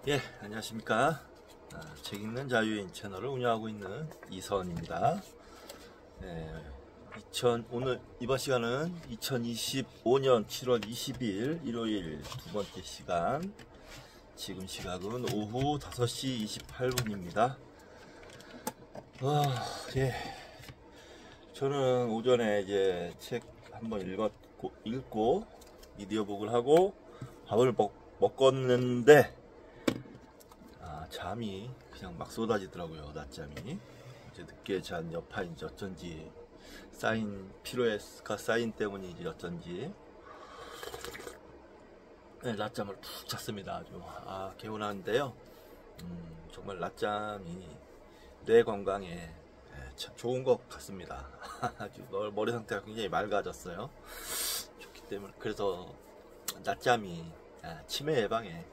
예, 안녕하십니까. 책 읽는 자유인 채널을 운영하고 있는 이선입니다. 오늘 이번 시간은 2025년 7월 20일 일요일 두 번째 시간. 지금 시각은 오후 5시 28분입니다. 예. 저는 오전에 이제 책 한번 읽고 미디어북을 하고 밥을 먹었는데 잠이 그냥 막 쏟아지더라고요. 낮잠이. 어제 늦게 잔 여파인지 어쩐지 피로가 쌓인 때문인지 어쩐지 낮잠을 푹 잤습니다. 아주 개운한데요. 정말 낮잠이 뇌 건강에 참 좋은 것 같습니다. 아주 머리 상태가 굉장히 맑아졌어요. 좋기 때문에 그래서 낮잠이 치매 예방에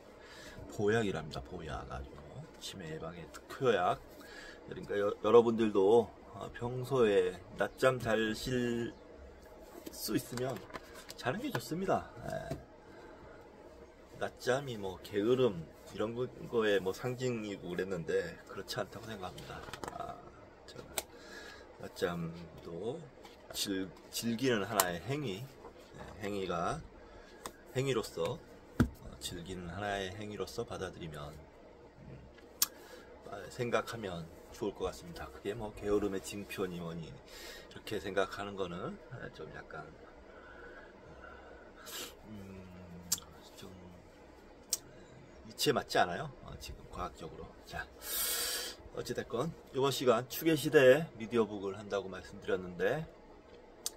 보약이랍니다. 보약. 아주 치매 예방의 특효약. 그러니까 여러분들도 평소에 낮잠 잘 쉴 수 있으면 자는 게 좋습니다. 낮잠이 뭐 게으름 이런 거에 뭐 상징이고 그랬는데 그렇지 않다고 생각합니다. 저는 낮잠도 즐기는 하나의 행위로서 즐기는 하나의 행위로서 받아들이면 생각하면 좋을 것 같습니다. 그게 뭐 게으름의 징표니 뭐니 이렇게 생각하는 거는 좀 약간 좀 이치에 맞지 않아요. 지금 과학적으로. 자, 어찌됐건 이번 시간 추계시대의 미디어북을 한다고 말씀드렸는데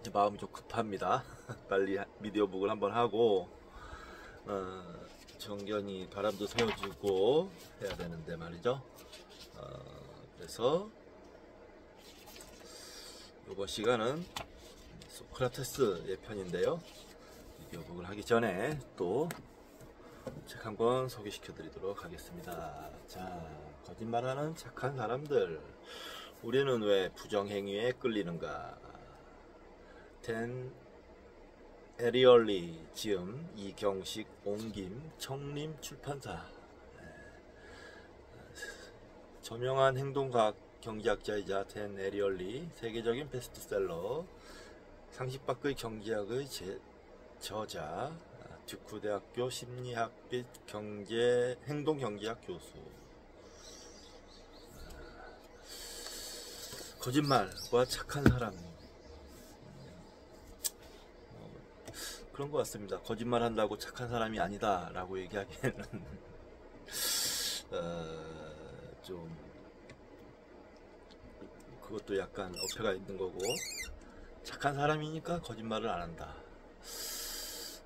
이제 마음이 좀 급합니다. 빨리 미디어북을 한번 하고 정견이 바람도 세워주고 해야 되는데 말이죠. 그래서 이번 시간은 소크라테스의 편인데요. 미디어북을 하기 전에 또 책 한 권 소개시켜 드리도록 하겠습니다. 자, 거짓말하는 착한 사람들. 우리는 왜 부정행위에 끌리는가? 댄 에리얼리 지음, 이경식, 옹김, 청림 출판사. 저명한 행동과학 경제학자이자 댄 에리얼리, 세계적인 베스트셀러, 상식 밖의 경제학의 저자, 듀크 대학교 심리학 및 행동경제학 교수. 거짓말과 착한 사람. 그런 것 같습니다. 거짓말 한다고 착한 사람이 아니다 라고 얘기하기에는 좀 그것도 약간 어폐가 있는 거고, 착한 사람이니까 거짓말을 안 한다,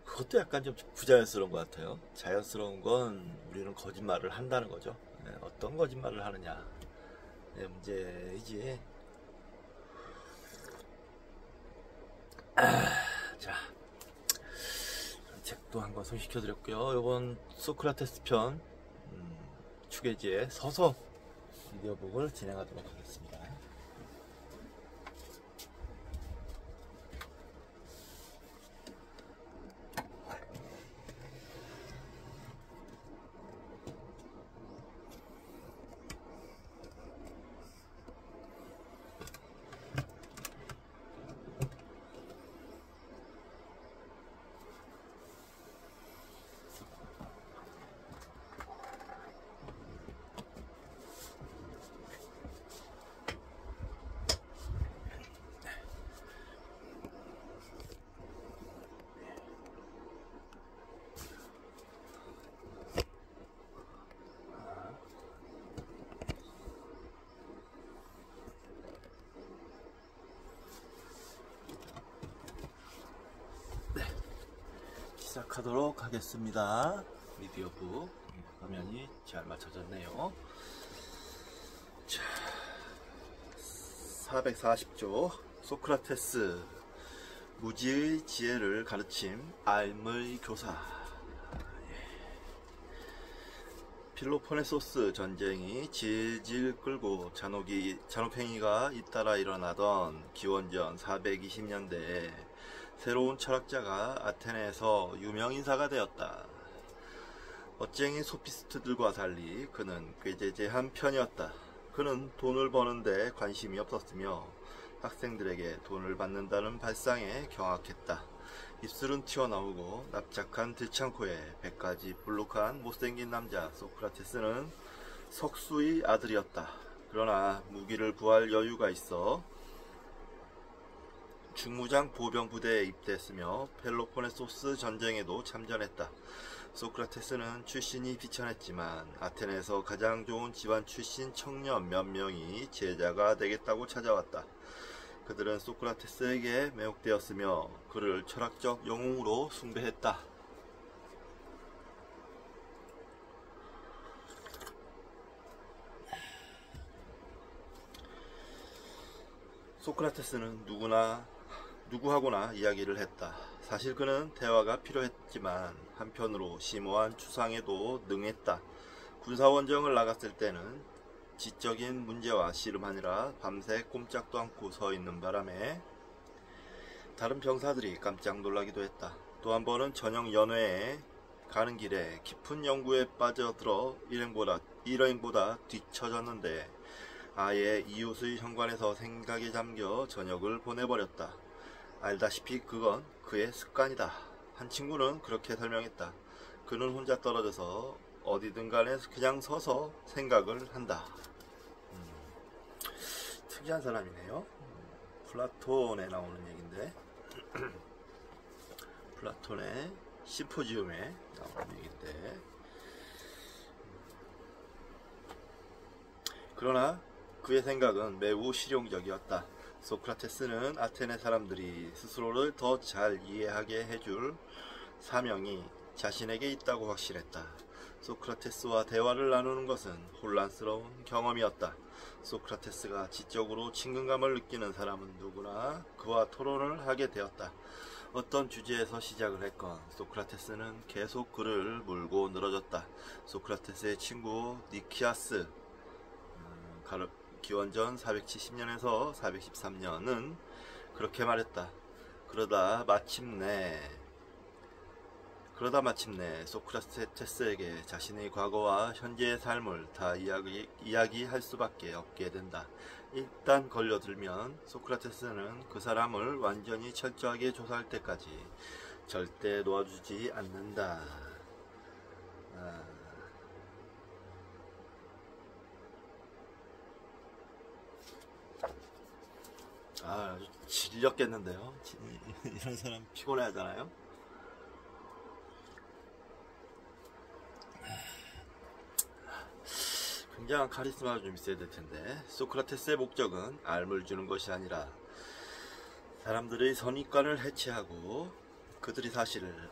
그것도 약간 좀 부자연스러운 것 같아요. 자연스러운 건 우리는 거짓말을 한다는 거죠. 어떤 거짓말을 하느냐 문제이지. 자, 책도 한번 소개시켜 드렸고요. 이번 소크라테스 편 추계지의 서서 미디어북을 진행하도록 하겠습니다. 시작하도록 하겠습니다. 미디어북 화면이 잘 맞춰졌네요. 자, 440조 소크라테스 무지의 지혜를 가르침 알의 교사. 필로포네소스 전쟁이 질질 끌고 잔혹행위가 잇따라 일어나던 기원전 420년대에 새로운 철학자가 아테네에서 유명인사가 되었다. 멋쟁이 소피스트들과 달리 그는 꾀재재한 편이었다. 그는 돈을 버는데 관심이 없었으며 학생들에게 돈을 받는다는 발상에 경악했다. 입술은 튀어나오고 납작한 들창코에 배까지 볼록한 못생긴 남자 소크라테스는 석수의 아들이었다. 그러나 무기를 구할 여유가 있어 중무장 보병 부대에 입대했으며 펠로폰네소스 전쟁에도 참전했다. 소크라테스는 출신이 비천했지만 아테네에서 가장 좋은 집안 출신 청년 몇 명이 제자가 되겠다고 찾아왔다. 그들은 소크라테스에게 매혹되었으며 그를 철학적 영웅으로 숭배했다. 소크라테스는 누구하고나 이야기를 했다. 사실 그는 대화가 필요했지만 한편으로 심오한 추상에도 능했다. 군사원정을 나갔을 때는 지적인 문제와 씨름하느라 밤새 꼼짝도 않고 서 있는 바람에 다른 병사들이 깜짝 놀라기도 했다. 또 한 번은 저녁 연회에 가는 길에 깊은 연구에 빠져들어 일행보다 뒤처졌는데 아예 이웃의 현관에서 생각에 잠겨 저녁을 보내버렸다. 알다시피 그건 그의 습관이다. 한 친구는 그렇게 설명했다. 그는 혼자 떨어져서 어디든 간에 그냥 서서 생각을 한다. 특이한 사람이네요. 플라톤에 나오는 얘기인데 플라톤의 심포지움에 나오는 얘기인데 그러나 그의 생각은 매우 실용적이었다. 소크라테스는 아테네 사람들이 스스로를 더 잘 이해하게 해줄 사명이 자신에게 있다고 확신했다. 소크라테스와 대화를 나누는 것은 혼란스러운 경험이었다. 소크라테스가 지적으로 친근감을 느끼는 사람은 누구나 그와 토론을 하게 되었다. 어떤 주제에서 시작을 했건 소크라테스는 계속 그를 물고 늘어졌다. 소크라테스의 친구 니키아스 기원전 470년에서 413년은 그렇게 말했다. 그러다 마침내 소크라테스에게 자신의 과거와 현재의 삶을 다 이야기할 수밖에 없게 된다. 일단 걸려들면 소크라테스는 그 사람을 완전히 철저하게 조사할 때까지 절대 놓아주지 않는다. 아주 질렸겠는데요. 이런 사람 피곤해 하잖아요. 굉장한 카리스마가 좀 있어야 될 텐데 소크라테스의 목적은 알물 주는 것이 아니라 사람들의 선입관을 해체하고 그들이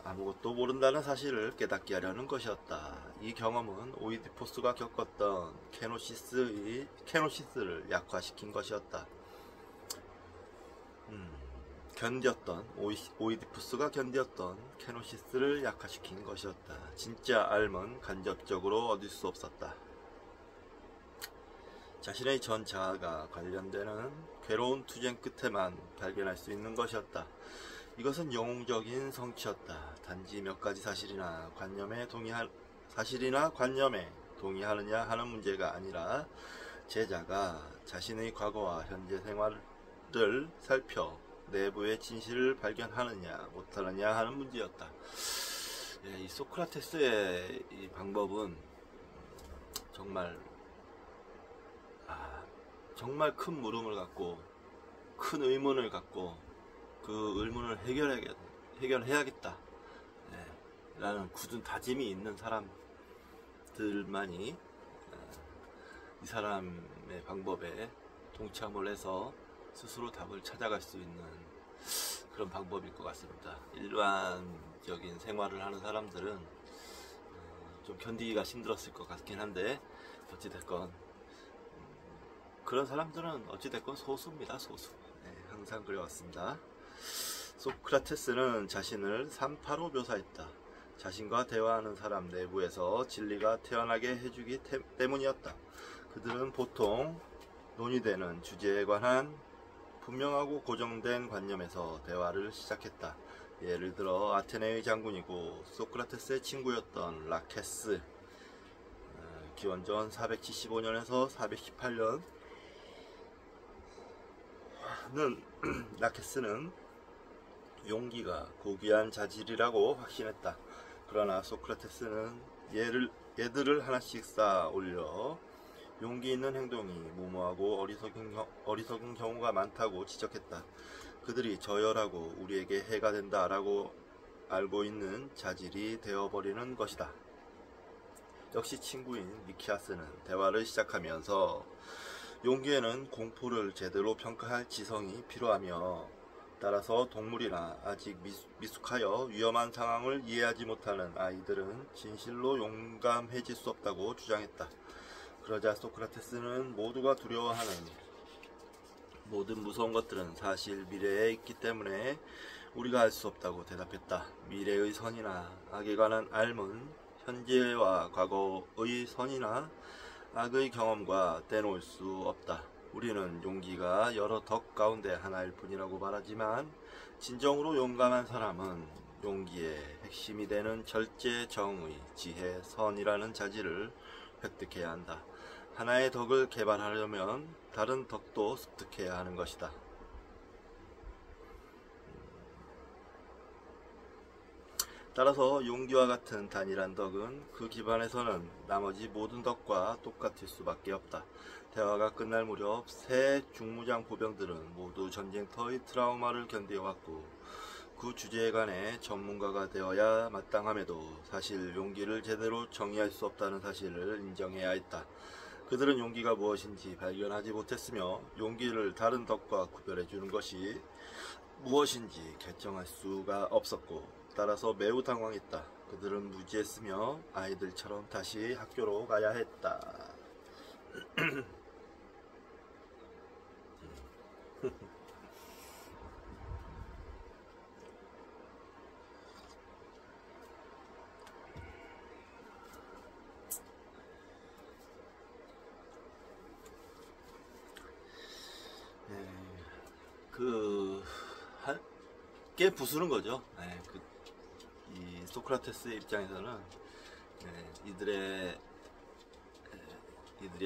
아무것도 모른다는 사실을 깨닫게 하려는 것이었다. 이 경험은 오이디푸스가 겪었던 케노시스를 약화시킨 것이었다. 오이디푸스가 견뎠던 케노시스를 약화시킨 것이었다. 진짜 알은 간접적으로 얻을 수 없었다. 자신의 전 자아가 관련되는 괴로운 투쟁 끝에만 발견할 수 있는 것이었다. 이것은 영웅적인 성취였다. 단지 몇 가지 사실이나 관념에 동의하느냐 하는 문제가 아니라 제자가 자신의 과거와 현재 생활을 살펴 내부의 진실을 발견하느냐 못하느냐 하는 문제였다. 이 소크라테스의 이 방법은 정말 큰 물음을 갖고 큰 의문을 갖고 그 의문을 해결해야겠다 라는 굳은 다짐이 있는 사람들만이 이 사람의 방법에 동참을 해서 스스로 답을 찾아갈 수 있는 그런 방법일 것 같습니다. 일반적인 생활을 하는 사람들은 좀 견디기가 힘들었을 것 같긴 한데 어찌됐건 그런 사람들은 어찌됐건 소수입니다. 소수. 항상 그래왔습니다. 소크라테스는 자신을 3파로 묘사했다. 자신과 대화하는 사람 내부에서 진리가 태어나게 해주기 때문이었다. 그들은 보통 논의되는 주제에 관한 분명하고 고정된 관념에서 대화를 시작했다. 예를 들어 아테네의 장군이고 소크라테스의 친구였던 라케스, 기원전 475년에서 418년은 라케스는 용기가 고귀한 자질이라고 확신했다. 그러나 소크라테스는 얘들을 하나씩 쌓아 올려 용기 있는 행동이 무모하고 어리석은 경우가 많다고 지적했다. 그들이 저열하고 우리에게 해가 된다라고 알고 있는 자질이 되어버리는 것이다. 역시 친구인 니키아스는 대화를 시작하면서 용기에는 공포를 제대로 평가할 지성이 필요하며, 따라서 동물이나 아직 미숙하여 위험한 상황을 이해하지 못하는 아이들은 진실로 용감해질 수 없다고 주장했다. 그러자 소크라테스는 모두가 두려워하는 모든 무서운 것들은 사실 미래에 있기 때문에 우리가 알 수 없다고 대답했다. 미래의 선이나 악에 관한 알문, 현재와 과거의 선이나 악의 경험과 떼놓을 수 없다. 우리는 용기가 여러 덕 가운데 하나일 뿐이라고 말하지만, 진정으로 용감한 사람은 용기의 핵심이 되는 절제, 정의, 지혜, 선이라는 자질을 획득해야 한다. 하나의 덕을 개발하려면 다른 덕도 습득해야 하는 것이다. 따라서 용기와 같은 단일한 덕은 그 기반에서는 나머지 모든 덕과 똑같을 수밖에 없다. 대화가 끝날 무렵 세 중무장 보병들은 모두 전쟁터의 트라우마를 견뎌왔고 그 주제에 관해 전문가가 되어야 마땅함에도 사실 용기를 제대로 정의할 수 없다는 사실을 인정해야 했다. 그들은 용기가 무엇인지 발견하지 못했으며 용기를 다른 덕과 구별해주는 것이 무엇인지 결정할 수가 없었고, 따라서 매우 당황했다. 그들은 무지했으며 아이들처럼 다시 학교로 가야 했다. 꽤 부수는 거죠. 이 소크라테스의 입장에서는 이들이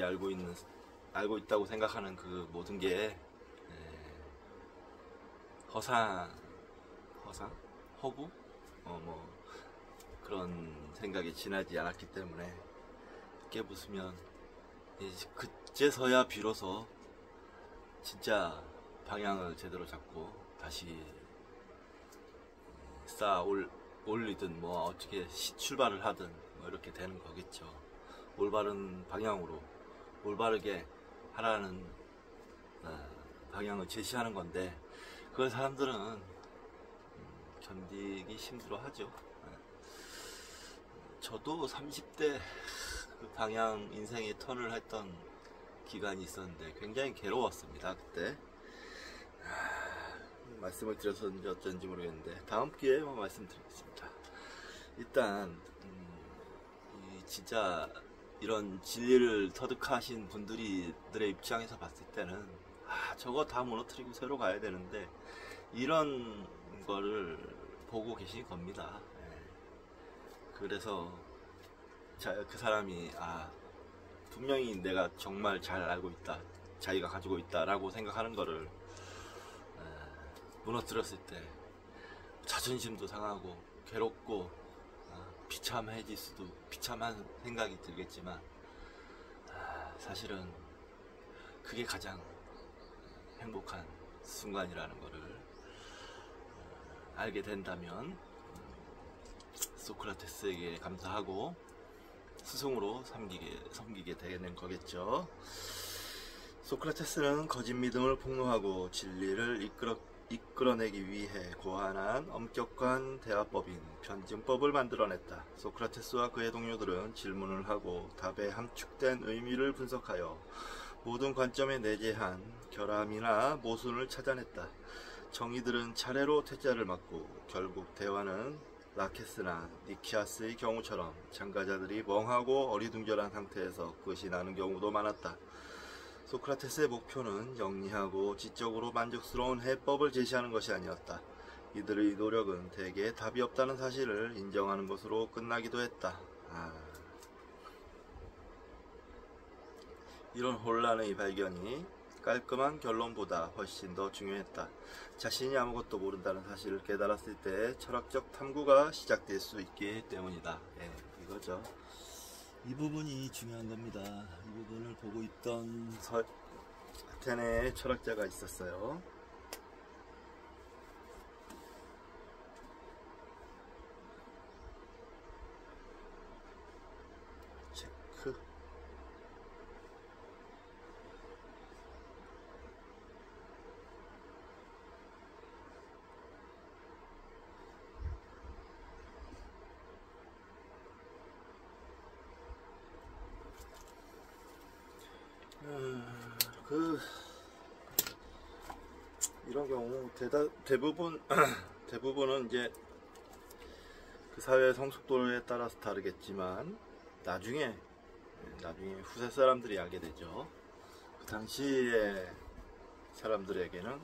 알고 있다고 생각하는 그 모든 게 허구, 뭐 그런 생각이 지나지 않았기 때문에 깨부수면 그제서야 비로소 진짜 방향을 제대로 잡고 다시 쌓아 올리든 뭐 어떻게 출발을 하든 뭐 이렇게 되는 거겠죠. 올바른 방향으로 올바르게 하라는 방향을 제시하는 건데, 그걸 사람들은 견디기 힘들어 하죠. 저도 30대 그 방향 인생의 턴을 했던 기간이 있었는데 굉장히 괴로웠습니다. 그때 말씀을 드렸었는지 어쩐지 모르겠는데 다음 기회에 말씀드리겠습니다. 일단 진짜 이런 진리를 터득하신 분들의 입장에서 봤을 때는 저거 다 무너뜨리고 새로 가야 되는데, 이런 거를 보고 계신 겁니다. 그래서 그 사람이 분명히 내가 정말 잘 알고 있다, 자기가 가지고 있다 라고 생각하는 거를 무너뜨렸을 때 자존심도 상하고 괴롭고 비참한 생각이 들겠지만, 사실은 그게 가장 행복한 순간이라는 거를 알게 된다면 소크라테스에게 감사하고 스승으로 섬기게 되는 거겠죠. 소크라테스는 거짓 믿음을 폭로하고 진리를 이끌어내기 위해 고안한 엄격한 대화법인 변증법을 만들어냈다. 소크라테스와 그의 동료들은 질문을 하고 답의 함축된 의미를 분석하여 모든 관점에 내재한 결함이나 모순을 찾아냈다. 정의들은 차례로 퇴짜를 맞고 결국 대화는 라케스나 니키아스의 경우처럼 참가자들이 멍하고 어리둥절한 상태에서 끝이 나는 경우도 많았다. 소크라테스의 목표는 영리하고 지적으로 만족스러운 해법을 제시하는 것이 아니었다. 이들의 노력은 대개 답이 없다는 사실을 인정하는 것으로 끝나기도 했다. 이런 혼란의 발견이 깔끔한 결론보다 훨씬 더 중요했다. 자신이 아무것도 모른다는 사실을 깨달았을 때 철학적 탐구가 시작될 수 있기 때문이다. 이거죠. 이 부분이 중요한 겁니다. 이 부분을 보고 있던 아테네의 철학자가 있었어요. 체크. 이런 경우 대부분은 이제 그 사회의 성숙도에 따라서 다르겠지만 나중에 후세 사람들이 알게 되죠. 그 당시에 사람들에게는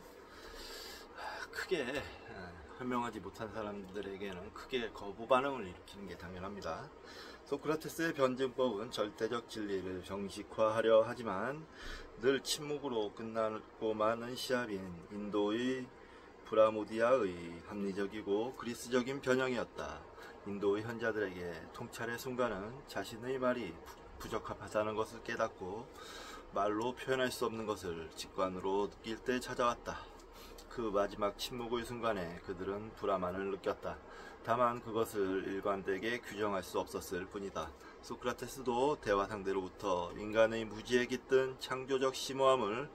크게 현명하지 못한 사람들에게는 크게 거부 반응을 일으키는 게 당연합니다. 소크라테스의 변증법은 절대적 진리를 정식화하려 하지만 늘 침묵으로 끝나고 마는 시합인 인도의 브라모디아의 합리적이고 그리스적인 변형이었다. 인도의 현자들에게 통찰의 순간은 자신의 말이 부적합하다는 것을 깨닫고 말로 표현할 수 없는 것을 직관으로 느낄 때 찾아왔다. 그 마지막 침묵의 순간에 그들은 불안함을 느꼈다. 다만 그것을 일관되게 규정할 수 없었을 뿐이다. 소크라테스도 대화 상대로부터 인간의 무지에 깃든 창조적 심오함을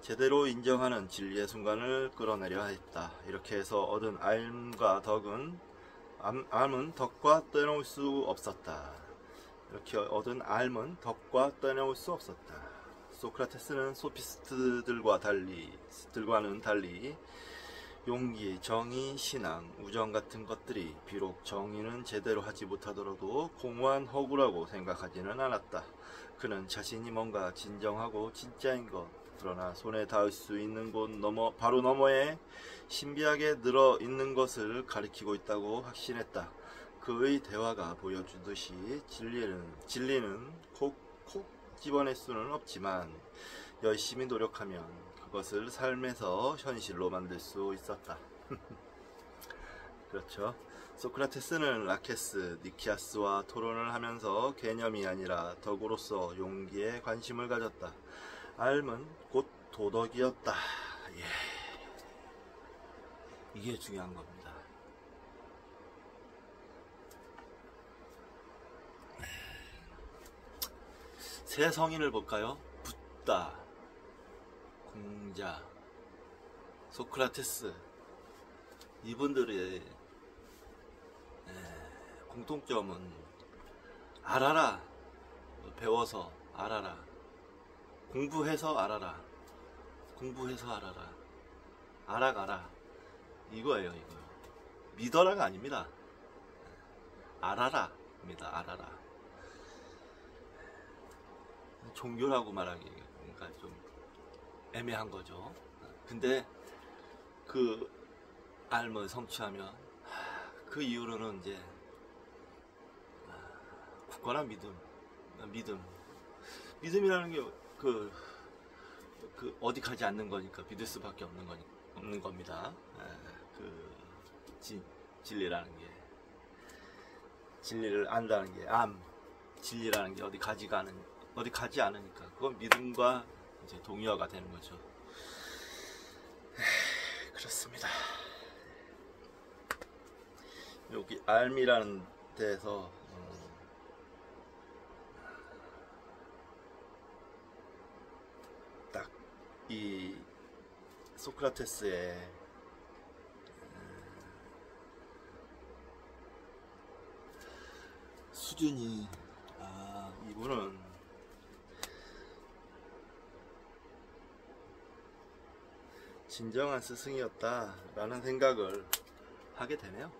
제대로 인정하는 진리의 순간을 끌어내려 했다. 이렇게 해서 얻은 알과 암은 덕과 떼놓을 수 없었다. 이렇게 얻은 알은 덕과 떼놓을 수 없었다. 소크라테스는 소피스트들과는 달리 용기, 정의, 신앙, 우정 같은 것들이 비록 정의는 제대로 하지 못하더라도 공허한 허구라고 생각하지는 않았다. 그는 자신이 뭔가 진정하고 진짜인 것, 그러나 손에 닿을 수 있는 곳 바로 너머에 신비하게 늘어 있는 것을 가리키고 있다고 확신했다. 그의 대화가 보여주듯이 진리는 콕 집어낼 수는 없지만 열심히 노력하면 그것을 삶에서 현실로 만들 수 있었다. 그렇죠. 소크라테스는 라케스, 니키아스와 토론을 하면서 개념이 아니라 덕으로서 용기에 관심을 가졌다. 알은 곧 도덕이었다. 이게 중요한 겁니다. 세 성인을 볼까요? 붓다, 공자, 소크라테스. 이분들의 공통점은 알아라, 배워서 알아라, 공부해서 알아라, 알아가라, 이거예요. 믿어라가 아닙니다. 알아라입니다. 알아라. 종교라고 말하기가 좀 애매한 거죠. 근데 그 알을 성취하면 그 이후로는 이제 굳건한 믿음이라는 게 그 어디 가지 않는 거니까 믿을 수밖에 없는 겁니다. 진리라는 게, 진리를 안다는 게, 진리라는 게 어디 가지 않으니까 그건 믿음과 이제 동의어가 되는 거죠. 그렇습니다. 여기 알미라는 데에서 딱 이 소크라테스의 수준이, 이분은 진정한 스승이었다라는 생각을 하게 되네요.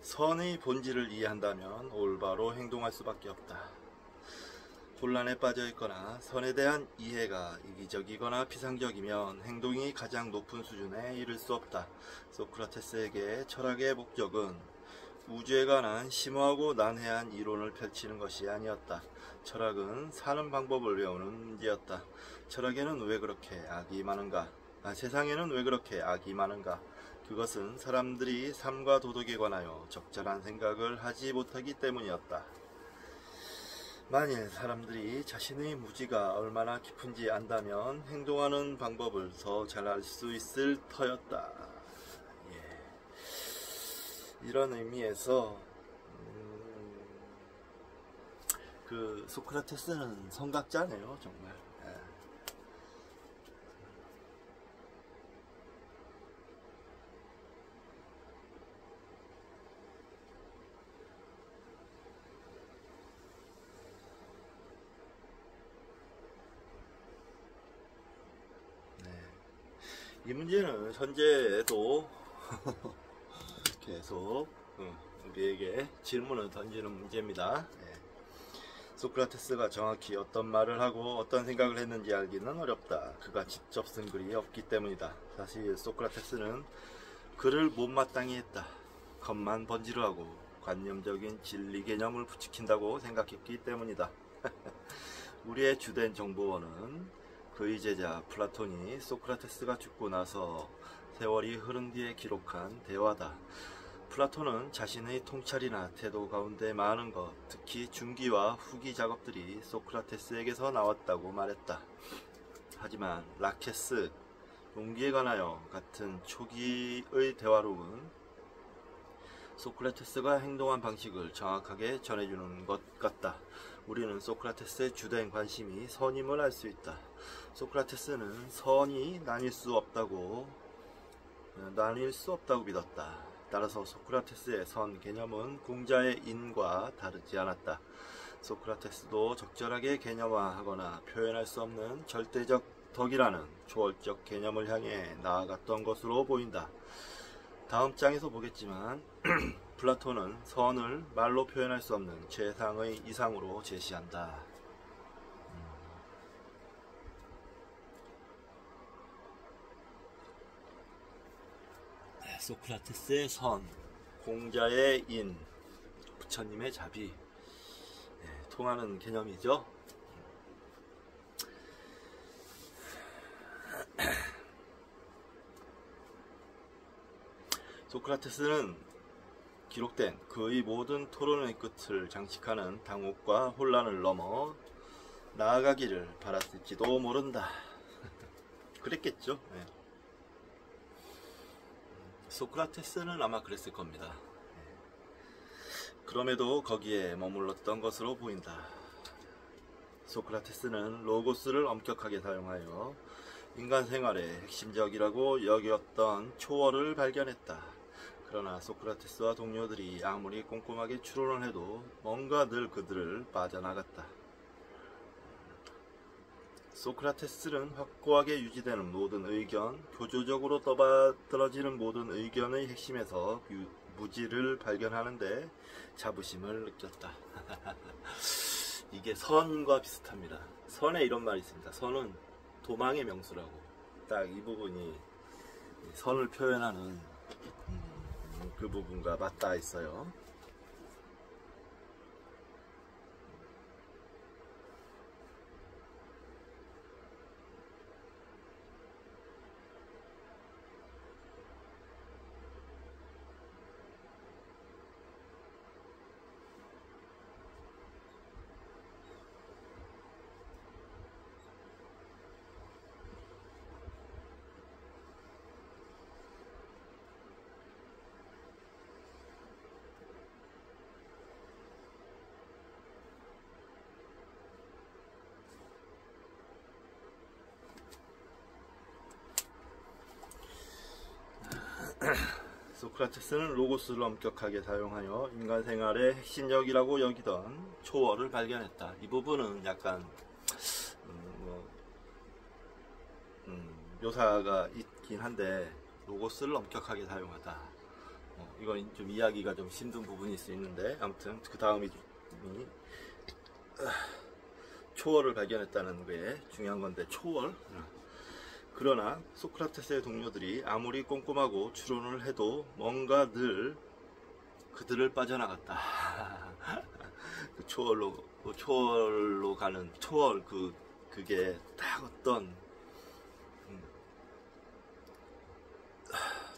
선의 본질을 이해한다면 올바로 행동할 수밖에 없다. 혼란에 빠져 있거나 선에 대한 이해가 이기적이거나 피상적이면 행동이 가장 높은 수준에 이를 수 없다. 소크라테스에게 철학의 목적은 우주에 관한 심오하고 난해한 이론을 펼치는 것이 아니었다. 철학은 사는 방법을 배우는 문제였다. 철학에는 왜 그렇게 악이 많은가? 세상에는 왜 그렇게 악이 많은가? 그것은 사람들이 삶과 도덕에 관하여 적절한 생각을 하지 못하기 때문이었다. 만일 사람들이 자신의 무지가 얼마나 깊은지 안다면 행동하는 방법을 더 잘 알 수 있을 터였다. 이런 의미에서 그 소크라테스는 성각자네요, 정말. 이 문제는 현재에도 계속 우리에게 질문을 던지는 문제입니다. 소크라테스가 정확히 어떤 말을 하고 어떤 생각을 했는지 알기는 어렵다. 그가 직접 쓴 글이 없기 때문이다. 사실 소크라테스는 글을 못마땅히 했다. 겉만 번지르하고 관념적인 진리 개념을 부추긴다고 생각했기 때문이다. 우리의 주된 정보원은 그의 제자 플라톤이 소크라테스가 죽고 나서 세월이 흐른 뒤에 기록한 대화다. 플라톤은 자신의 통찰이나 태도 가운데 많은 것, 특히 중기와 후기 작업들이 소크라테스에게서 나왔다고 말했다. 하지만 라케스, 용기에 관하여 같은 초기의 대화록은 소크라테스가 행동한 방식을 정확하게 전해주는 것 같다. 우리는 소크라테스의 주된 관심이 선임을 알 수 있다. 소크라테스는 선이 나뉠 수 없다고 믿었다. 따라서 소크라테스의 선 개념은 공자의 인과 다르지 않았다. 소크라테스도 적절하게 개념화하거나 표현할 수 없는 절대적 덕이라는 초월적 개념을 향해 나아갔던 것으로 보인다. 다음 장에서 보겠지만 플라톤은 선을 말로 표현할 수 없는 최상의 이상으로 제시한다. 소크라테스의 선, 공자의 인, 부처님의 자비, 통하는 개념이죠. 소크라테스는 기록된 그의 모든 토론의 끝을 장식하는 당혹과 혼란을 넘어 나아가기를 바랐을지도 모른다. 그랬겠죠. 소크라테스는 아마 그랬을 겁니다. 그럼에도 거기에 머물렀던 것으로 보인다. 소크라테스는 로고스를 엄격하게 사용하여 인간 생활의 핵심적이라고 여겼던 초월을 발견했다. 그러나 소크라테스와 동료들이 아무리 꼼꼼하게 추론을 해도 뭔가 늘 그들을 빠져나갔다. 소크라테스는 확고하게 유지되는 모든 의견, 교조적으로 떠받들어지는 모든 의견의 핵심에서 무지를 발견하는데 자부심을 느꼈다. 이게 선과 비슷합니다. 선에 이런 말이 있습니다. 선은 도망의 명수라고. 딱 이 부분이 선을 표현하는 그 부분과 맞닿아 있어요. 소크라테스는 로고스를 엄격하게 사용하여 인간 생활의 핵심적이라고 여기던 초월을 발견했다. 이 부분은 약간 묘사가 있긴 한데 로고스를 엄격하게 사용하다. 이건 좀 이야기가 좀 힘든 부분일 수 있는데 아무튼 그 다음이 초월을 발견했다는 게 중요한 건데, 초월. 그러나 소크라테스의 동료들이 아무리 꼼꼼하고 추론을 해도 뭔가 늘 그들을 빠져나갔다. 그 초월로 가는 초월, 그게 딱 어떤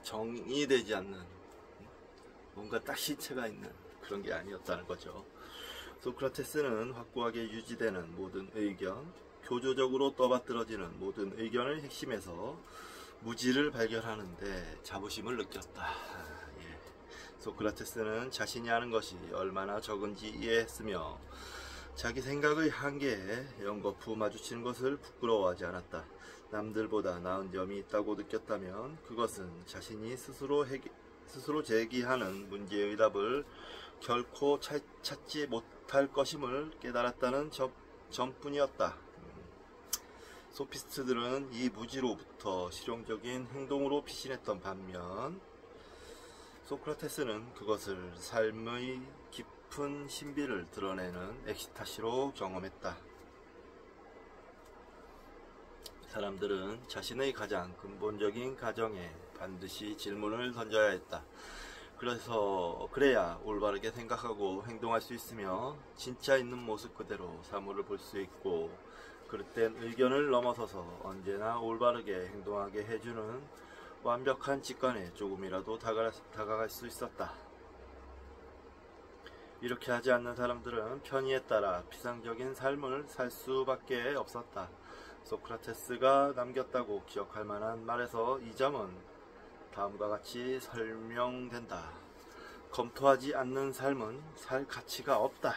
정의되지 않는 뭔가 딱 실체가 있는 그런 게 아니었다는 거죠. 소크라테스는 확고하게 유지되는 모든 의견, 교조적으로 떠받들어지는 모든 의견의 핵심에서 무지를 발견하는데 자부심을 느꼈다. 예. 소크라테스는 자신이 아는 것이 얼마나 적은지 이해했으며 자기 생각의 한계에 연거푸 마주치는 것을 부끄러워하지 않았다. 남들보다 나은 점이 있다고 느꼈다면 그것은 자신이 스스로 제기하는 문제의 답을 결코 찾지 못할 것임을 깨달았다는 점뿐이었다. 소피스트들은 이 무지로부터 실용적인 행동으로 피신했던 반면 소크라테스는 그것을 삶의 깊은 신비를 드러내는 엑스타시로 경험했다. 사람들은 자신의 가장 근본적인 가정에 반드시 질문을 던져야 했다. 그래야 올바르게 생각하고 행동할 수 있으며 진짜 있는 모습 그대로 사물을 볼 수 있고 그럴 땐 의견을 넘어서서 언제나 올바르게 행동하게 해주는 완벽한 직관에 조금이라도 다가갈 수 있었다. 이렇게 하지 않는 사람들은 편의에 따라 피상적인 삶을 살 수밖에 없었다. 소크라테스가 남겼다고 기억할 만한 말에서 이 점은 다음과 같이 설명된다. 검토하지 않는 삶은 살 가치가 없다.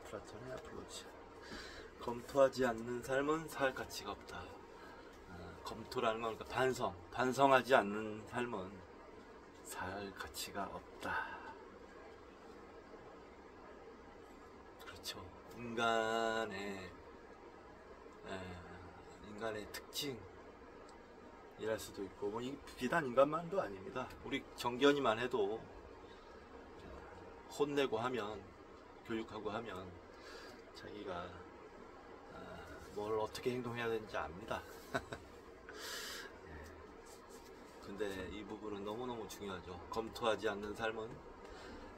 플라톤의 아폴로지아. 검토하지 않는 삶은 살 가치가 없다. 검토라는 건 그러니까 반성하지 않는 삶은 살 가치가 없다. 그렇죠. 인간의 특징이랄 수도 있고, 뭐 비단 인간만도 아닙니다. 우리 정견이만 해도 혼내고 하면, 교육하고 하면 자기가 뭘 어떻게 행동해야 되는지 압니다. 근데 이 부분은 너무너무 중요하죠. 검토하지 않는 삶은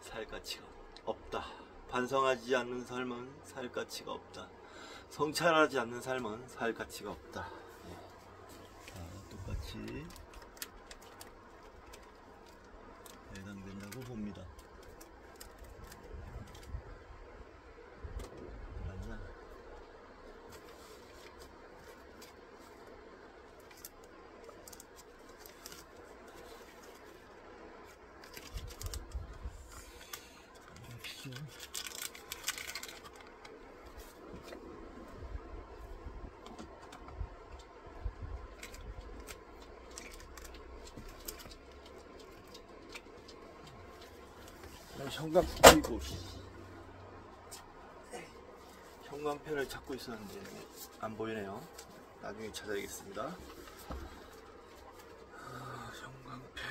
살 가치가 없다. 반성하지 않는 삶은 살 가치가 없다. 성찰하지 않는 삶은 살 가치가 없다. 똑같이 해당된다고 봅니다. 맞나? 형광펜을 찾고 있었는데 안 보이네요. 나중에 찾아야겠습니다. 형광펜.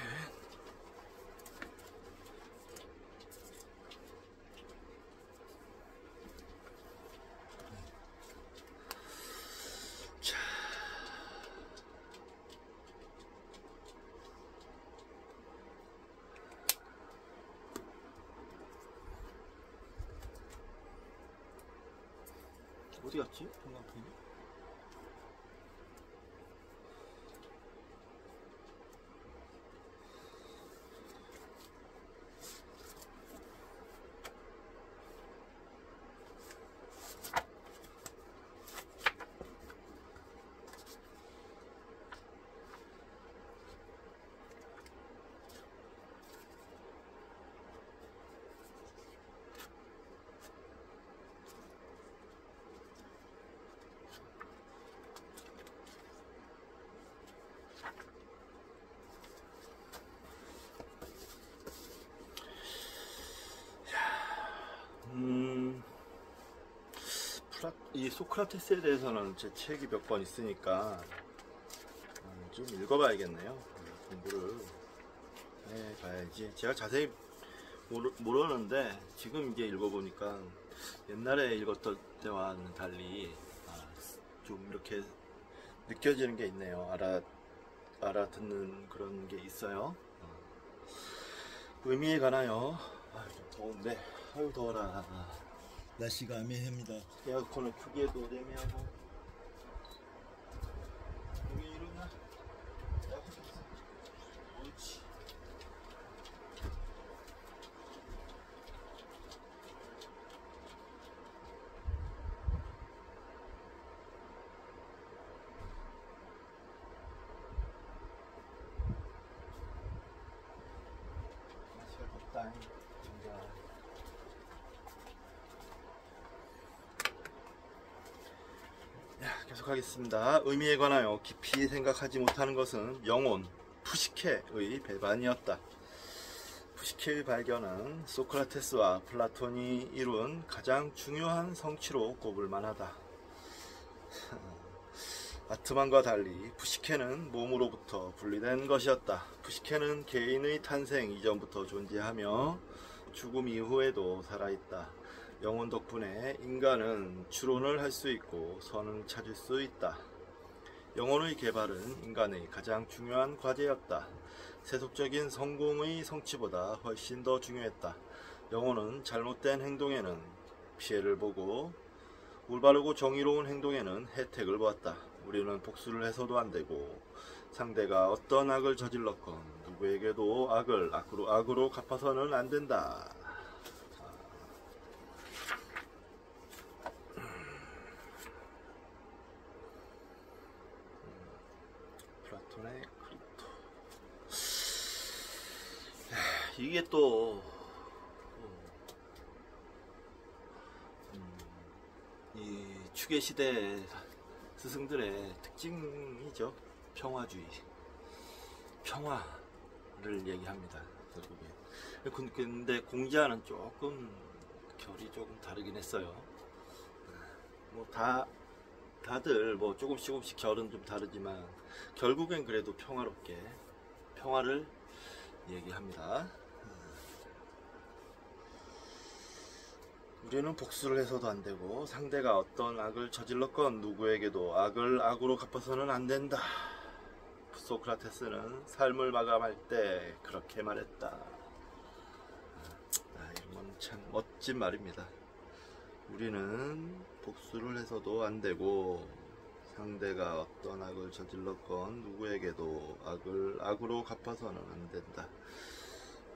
자. 어디 갔지? 형광펜이? 이 소크라테스에 대해서는 제 책이 몇 권 있으니까 좀 읽어봐야겠네요. 공부를 해봐야지. 제가 자세히 모르는데 지금 이제 읽어보니까 옛날에 읽었던 때와는 달리 좀 이렇게 느껴지는 게 있네요. 알아듣는 그런 게 있어요. 의미에 관하여. 좀 더운데, 아유 더워라. 날씨가 애매합니다. 에어컨을 크게 해도 애매하고. 여기 이러냐? 옳지. 날씨가 덥다. 진짜. 계속하겠습니다. 의미에 관하여 깊이 생각하지 못하는 것은 영혼, 푸시케의 배반이었다. 푸시케의 발견은 소크라테스와 플라톤이 이룬 가장 중요한 성취로 꼽을 만하다. 아트만과 달리 푸시케는 몸으로부터 분리된 것이었다. 푸시케는 개인의 탄생 이전부터 존재하며 죽음 이후에도 살아있다. 영혼 덕분에 인간은 추론을 할 수 있고 선을 찾을 수 있다. 영혼의 개발은 인간의 가장 중요한 과제였다. 세속적인 성공의 성취보다 훨씬 더 중요했다. 영혼은 잘못된 행동에는 피해를 보고 올바르고 정의로운 행동에는 혜택을 보았다. 우리는 복수를 해서도 안 되고 상대가 어떤 악을 저질렀건 누구에게도 악을 악으로 갚아서는 안 된다. 플라톤의 크립토. 이게 또 이 추계시대 스승들의 특징이죠. 평화주의, 평화를 얘기합니다. 결국에. 근데 공자는 조금 결이 조금 다르긴 했어요. 뭐 다들 뭐 조금씩 결은 좀 다르지만 결국엔 그래도 평화롭게 평화를 얘기합니다. 우리는 복수를 해서도 안 되고 상대가 어떤 악을 저질렀건 누구에게도 악을 악으로 갚아서는 안 된다. 소크라테스는 삶을 마감할 때 그렇게 말했다. 이런 건 참 멋진 말입니다. 우리는 복수를 해서도 안 되고 상대가 어떤 악을 저질렀건 누구에게도 악을 악으로 갚아서는 안 된다.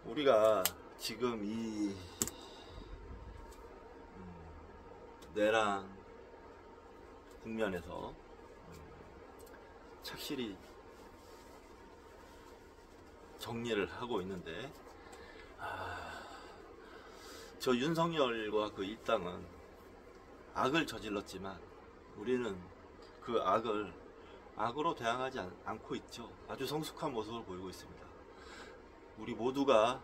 우리가 지금 이 내란 국면에서 착실히 정리를 하고 있는데, 저 윤석열과 그 일당은 악을 저질렀지만 우리는 그 악을 악으로 대항하지 않고 있죠. 아주 성숙한 모습을 보이고 있습니다. 우리 모두가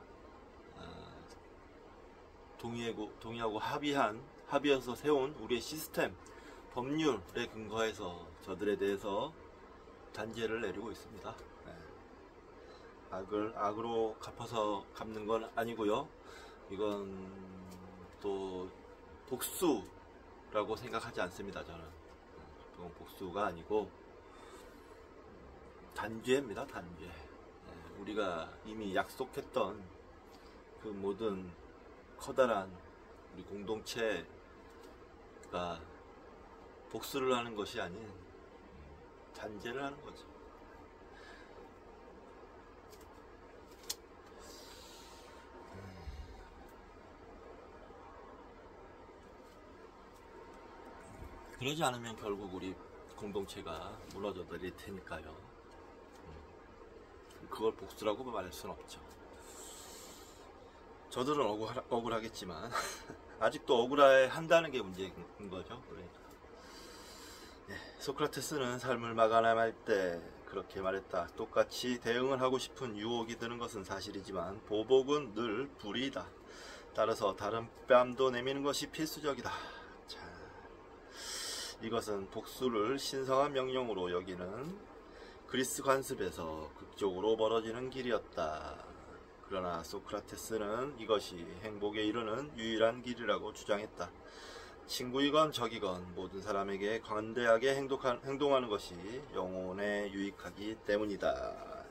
동의하고 합의해서 세운 우리의 시스템, 법률에 근거해서 저들에 대해서 단죄를 내리고 있습니다. 악을 악으로 갚는 건 아니고요. 이건 또 복수라고 생각하지 않습니다. 저는 그건 복수가 아니고 단죄입니다. 단죄. 우리가 이미 약속했던 그 모든 커다란 우리 공동체가 복수를 하는 것이 아닌 단죄를 하는 거죠. 그러지 않으면 결국 우리 공동체가 무너져 내릴 테니까요. 그걸 복수라고 말할 수는 없죠. 저들은 억울하겠지만 아직도 억울해한다는 게 문제인 거죠. 그러니까. 소크라테스는 삶을 마감할 때 그렇게 말했다. 똑같이 대응을 하고 싶은 유혹이 드는 것은 사실이지만 보복은 늘 불이다. 따라서 다른 뺨도 내미는 것이 필수적이다. 자, 이것은 복수를 신성한 명령으로 여기는 그리스 관습에서 극적으로 벌어지는 길이었다. 그러나 소크라테스는 이것이 행복에 이르는 유일한 길이라고 주장했다. 친구이건 적이건 모든 사람에게 관대하게 행동하는 것이 영혼에 유익하기 때문이다.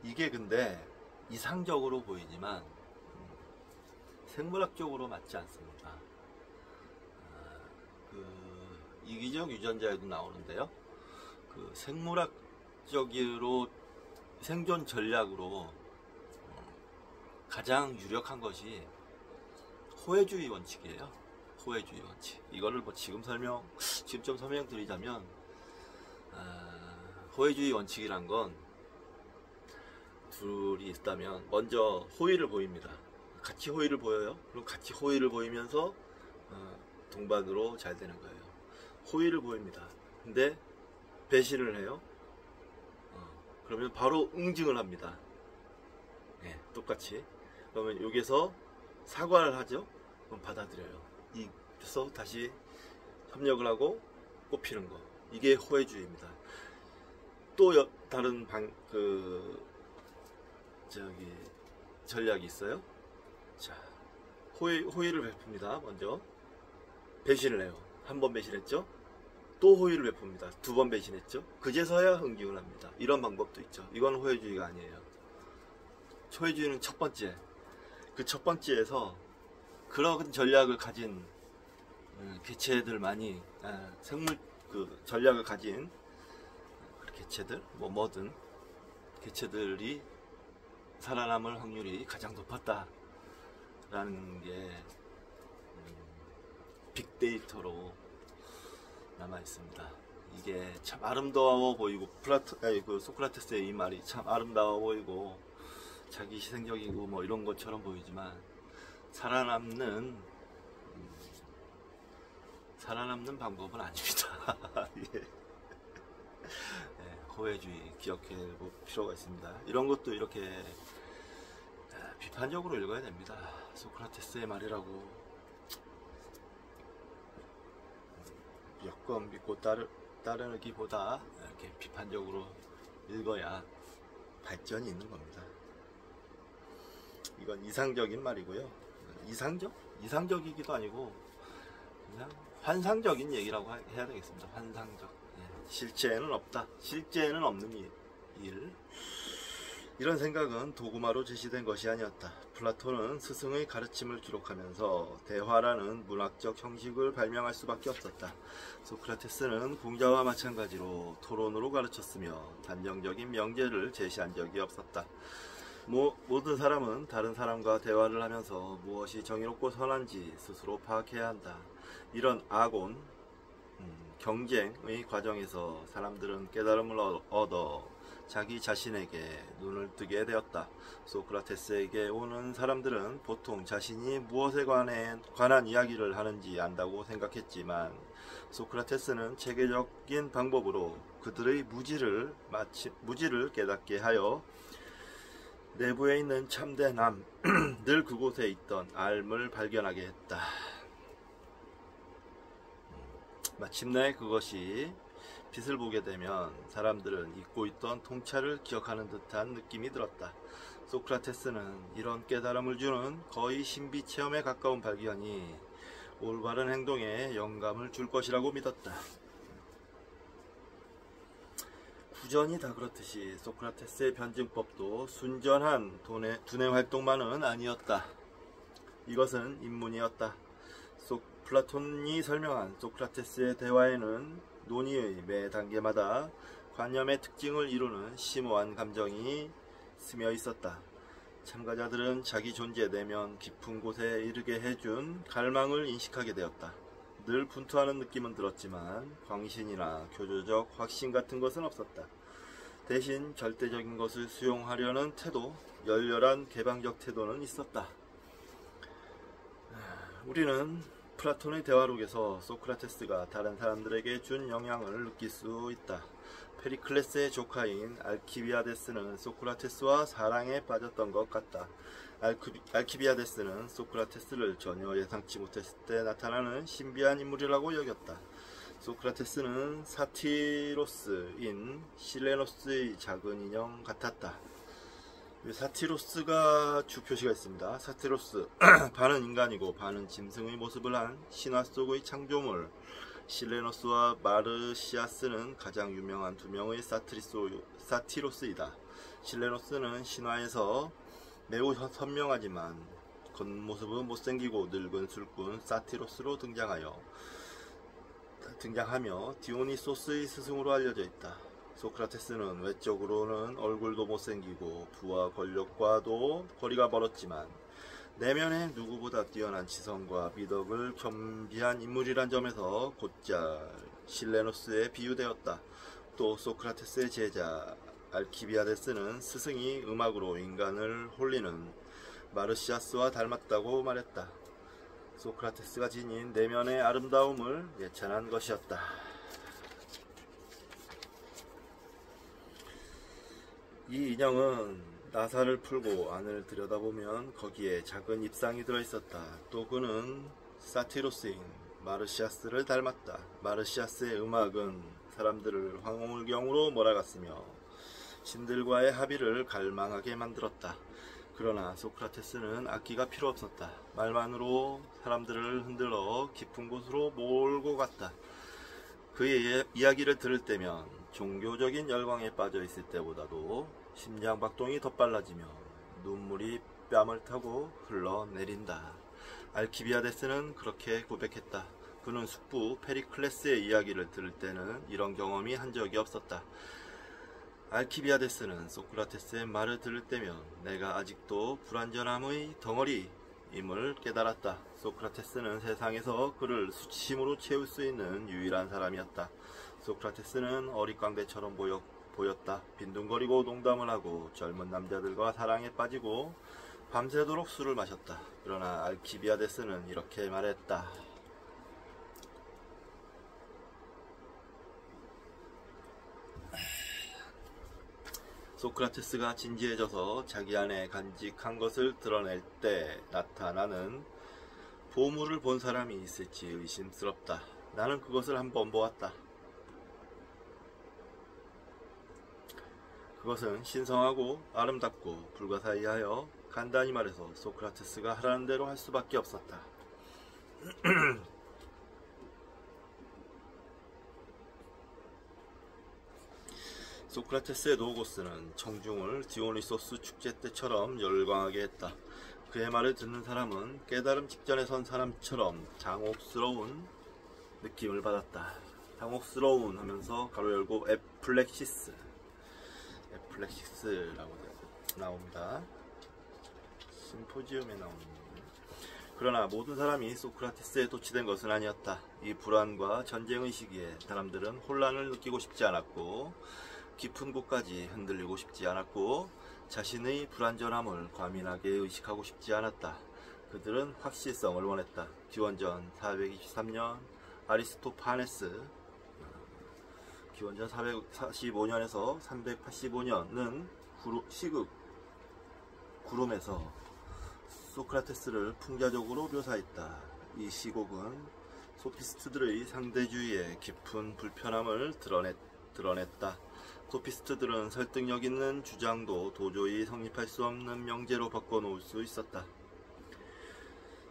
이게 근데 이상적으로 보이지만 생물학적으로 맞지 않습니다. 이기적 유전자에도 나오는데요. 생물학적으로 생존 전략으로 가장 유력한 것이 호혜주의 원칙이에요. 호혜주의 원칙. 이거를 뭐 지금 좀 설명드리자면, 호혜주의 원칙이란 건 둘이 있다면 먼저 호의를 보입니다. 같이 호의를 보여요. 그럼 같이 호의를 보이면서 동반으로 잘 되는 거예요. 호의를 보입니다. 근데 배신을 해요. 그러면 바로 응징을 합니다. 네, 똑같이. 그러면 여기서 사과를 하죠. 그럼 받아들여요. 그래서 다시 협력을 하고 꼽히는 거. 이게 호혜주의입니다. 또 다른 전략이 있어요. 자, 호의를 베풉니다. 먼저 배신을 해요. 한 번 배신했죠. 또 호의를 베풉니다. 두 번 배신했죠. 그제서야 응징을 합니다. 이런 방법도 있죠. 이건 호혜주의가 아니에요. 호혜주의는 첫 번째, 그 첫 번째에서 그런 전략을 가진 개체들 많이 전략을 가진 개체들 뭐든 개체들이 살아남을 확률이 가장 높았다라는 게 빅데이터로 남아 있습니다. 이게 참 아름다워 보이고 소크라테스의 이 말이 참 아름다워 보이고 자기 희생적이고 뭐 이런 것처럼 보이지만 살아남는 방법은 아닙니다. 예. 네, 호혜주의 기억해 볼 필요가 있습니다. 이런 것도 이렇게 비판적으로 읽어야 됩니다. 소크라테스의 말이라고 무조건 믿고 따르기보다 이렇게 비판적으로 읽어야 발전이 있는 겁니다. 이건 이상적인 말이고요. 이상적이기도 아니고 그냥 환상적인 얘기라고 해야 되겠습니다. 환상적. 실제에는 없다. 실제에는 없는 일. 이런 생각은 도구마로 제시된 것이 아니었다. 플라톤은 스승의 가르침을 기록하면서 대화라는 문학적 형식을 발명할 수밖에 없었다. 소크라테스는 공자와 마찬가지로 토론으로 가르쳤으며 단정적인 명제를 제시한 적이 없었다. 모든 사람은 다른 사람과 대화를 하면서 무엇이 정의롭고 선한지 스스로 파악해야 한다. 이런 경쟁의 과정에서 사람들은 깨달음을 얻어 자기 자신에게 눈을 뜨게 되었다. 소크라테스에게 오는 사람들은 보통 자신이 무엇에 관한 이야기를 하는지 안다고 생각했지만 소크라테스는 체계적인 방법으로 그들의 무지를 깨닫게 하여 내부에 있는 참된 늘 그곳에 있던 알을 발견하게 했다. 마침내 그것이 빛을 보게 되면 사람들은 잊고 있던 통찰을 기억하는 듯한 느낌이 들었다. 소크라테스는 이런 깨달음을 주는 거의 신비 체험에 가까운 발견이 올바른 행동에 영감을 줄 것이라고 믿었다. 구전이 다 그렇듯이 소크라테스의 변증법도 순전한 두뇌 활동만은 아니었다. 이것은 인문이었다. 플라톤이 설명한 소크라테스의 대화에는 논의의 매 단계마다 관념의 특징을 이루는 심오한 감정이 스며 있었다. 참가자들은 자기 존재 내면 깊은 곳에 이르게 해준 갈망을 인식하게 되었다. 늘 분투하는 느낌은 들었지만 광신이나 교조적 확신 같은 것은 없었다. 대신 절대적인 것을 수용하려는 태도, 열렬한 개방적 태도는 있었다. 우리는 플라톤의 대화록에서 소크라테스가 다른 사람들에게 준 영향을 느낄 수 있다. 페리클레스의 조카인 알키비아데스는 소크라테스와 사랑에 빠졌던 것 같다. 알키비아데스는 소크라테스를 전혀 예상치 못했을 때 나타나는 신비한 인물이라고 여겼다. 소크라테스는 사티로스인 실레노스의 작은 인형 같았다. 사티로스가 주 표시가 있습니다. 사티로스 반은 인간이고 반은 짐승의 모습을 한 신화 속의 창조물. 실레노스와 마르시아스는 가장 유명한 두 명의 사티로스이다. 실레노스는 신화에서 매우 선명하지만 겉모습은 못생기고 늙은 술꾼 사티로스로 등장하며 디오니소스의 스승으로 알려져 있다. 소크라테스는 외적으로는 얼굴도 못생기고 부와 권력과도 거리가 멀었지만 내면에 누구보다 뛰어난 지성과 미덕을 겸비한 인물이란 점에서 곧잘 실레노스에 비유되었다. 또 소크라테스의 제자 알키비아데스는 스승이 음악으로 인간을 홀리는 마르시아스와 닮았다고 말했다. 소크라테스가 지닌 내면의 아름다움을 예찬한 것이었다. 이 인형은 나사를 풀고 안을 들여다보면 거기에 작은 입상이 들어있었다. 또 그는 사티로스인 마르시아스를 닮았다. 마르시아스의 음악은 사람들을 황홀경으로 몰아갔으며 신들과의 합의를 갈망하게 만들었다. 그러나 소크라테스는 악기가 필요 없었다. 말만으로 사람들을 흔들어 깊은 곳으로 몰고 갔다. 그의 이야기를 들을 때면 종교적인 열광에 빠져 있을 때보다도 심장박동이 더 빨라지며 눈물이 뺨을 타고 흘러내린다. 알키비아데스는 그렇게 고백했다. 그는 숙부 페리클레스의 이야기를 들을 때는 이런 경험이 한 적이 없었다. 알키비아데스는 소크라테스의 말을 들을 때면 내가 아직도 불완전함의 덩어리임을 깨달았다. 소크라테스는 세상에서 그를 수치심으로 채울 수 있는 유일한 사람이었다. 소크라테스는 어릿광대처럼 보였다. 빈둥거리고 농담을 하고 젊은 남자들과 사랑에 빠지고 밤새도록 술을 마셨다. 그러나 알키비아데스는 이렇게 말했다. 소크라테스가 진지해져서 자기 안에 간직한 것을 드러낼 때 나타나는 보물을 본 사람이 있을지 의심스럽다. 나는 그것을 한번 보았다. 그것은 신성하고 아름답고 불가사의하여 간단히 말해서 소크라테스가 하라는 대로 할 수밖에 없었다. 소크라테스의 노고스는 청중을 디오니소스 축제 때처럼 열광하게 했다. 그의 말을 듣는 사람은 깨달음 직전에 선 사람처럼 당혹스러운 느낌을 받았다. 당혹스러운 하면서 가로 열고 에플렉시스라고 나옵니다. 심포지움에 나오는. 그러나 모든 사람이 소크라테스에 도취된 것은 아니었다. 이 불안과 전쟁의 시기에 사람들은 혼란을 느끼고 싶지 않았고 깊은 곳까지 흔들리고 싶지 않았고 자신의 불완전함을 과민하게 의식하고 싶지 않았다. 그들은 확실성을 원했다. 기원전 423년 아리스토파네스, 기원전 445년에서 385년은 시극 구름에서 소크라테스를 풍자적으로 묘사했다. 이 시곡은 소피스트들의 상대주의에 깊은 불편함을 드러냈다. 소피스트들은 설득력 있는 주장도 도저히 성립할 수 없는 명제로 바꿔놓을 수 있었다.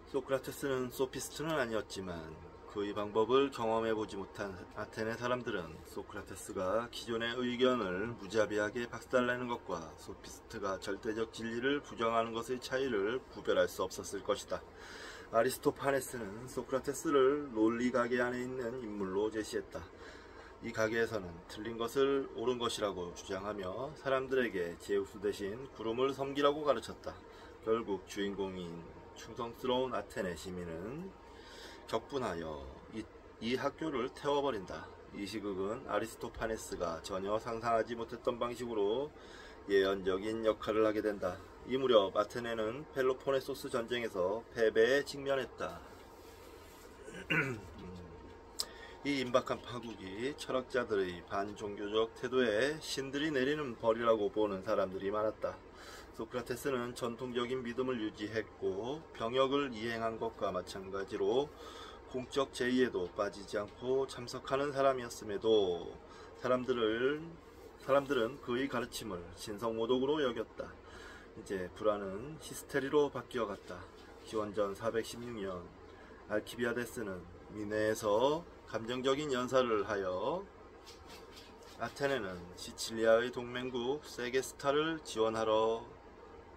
소크라테스는 소피스트는 아니었지만 그의 방법을 경험해보지 못한 아테네 사람들은 소크라테스가 기존의 의견을 무자비하게 박살내는 것과 소피스트가 절대적 진리를 부정하는 것의 차이를 구별할 수 없었을 것이다. 아리스토파네스는 소크라테스를 논리 가게 안에 있는 인물로 제시했다. 이 가게에서는 틀린 것을 옳은 것이라고 주장하며 사람들에게 제우스 대신 구름을 섬기라고 가르쳤다. 결국 주인공인 충성스러운 아테네 시민은 격분하여 이 학교를 태워버린다. 이 시극은 아리스토파네스가 전혀 상상하지 못했던 방식으로 예언적인 역할을 하게 된다. 이 무렵 아테네는 펠로폰네소스 전쟁에서 패배에 직면했다. 이 임박한 파국이 철학자들의 반종교적 태도에 신들이 내리는 벌이라고 보는 사람들이 많았다. 소크라테스는 전통적인 믿음을 유지했고 병역을 이행한 것과 마찬가지로 공적 제의에도 빠지지 않고 참석하는 사람이었음에도 사람들은 그의 가르침을 신성모독으로 여겼다. 이제 불안은 히스테리로 바뀌어갔다. 기원전 416년 알키비아데스는 미네에서 감정적인 연설을 하여 아테네는 시칠리아의 동맹국 세게스타를 지원하러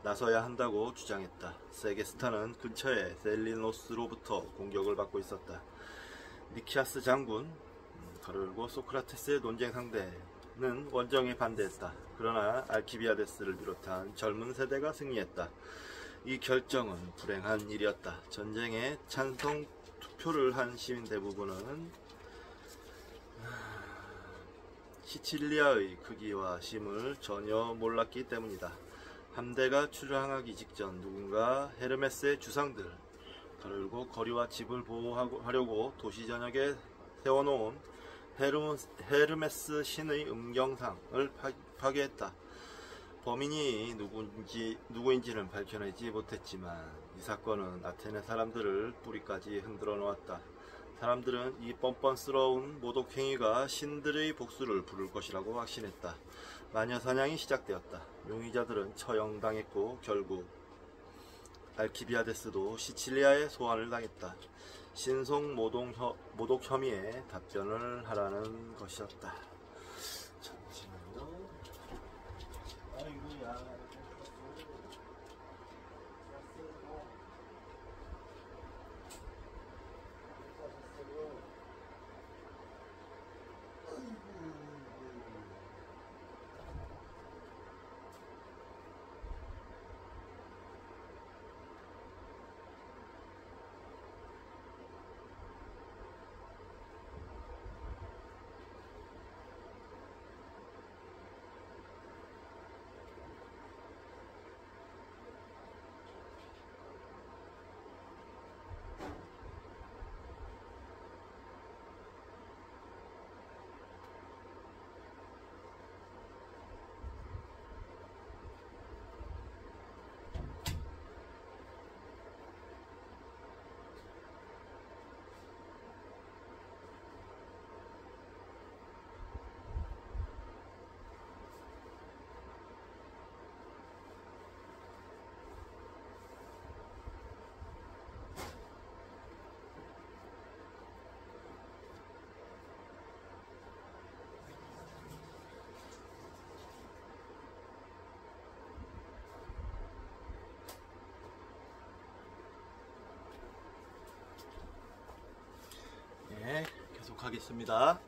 나서야 한다고 주장했다. 세게스타는 근처의 셀리노스로부터 공격을 받고 있었다. 니키아스 장군, 가로열고 소크라테스의 논쟁 상대는 원정에 반대했다. 그러나 알키비아데스를 비롯한 젊은 세대가 승리했다. 이 결정은 불행한 일이었다. 전쟁에 찬성 투표를 한 시민 대부분은 시칠리아의 크기와 힘을 전혀 몰랐기 때문이다. 함대가 출항하기 직전 누군가 헤르메스의 주상들, 가로열고 거리와 집을 보호하려고 도시 전역에 세워놓은 헤르메스 신의 음경상을 파괴했다. 범인이 누구인지는 밝혀내지 못했지만 이 사건은 아테네 사람들을 뿌리까지 흔들어 놓았다. 사람들은 이 뻔뻔스러운 모독행위가 신들의 복수를 부를 것이라고 확신했다. 마녀 사냥이 시작되었다. 용의자들은 처형당했고 결국 알키비아데스도 시칠리아에 소환을 당했다. 신성 모독 혐의에 답변을 하라는 것이었다. 잠시만요. 아이고야. 계속하겠습니다.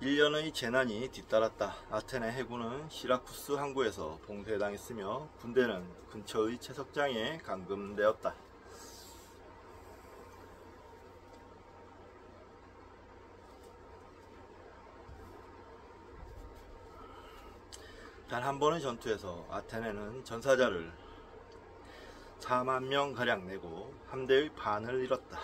1년의 재난이 뒤따랐다. 아테네 해군은 시라쿠스 항구에서 봉쇄당했으며 군대는 근처의 채석장에 감금되었다. 단 한 번의 전투에서 아테네는 전사자를 4만 명가량 내고 함대의 반을 잃었다.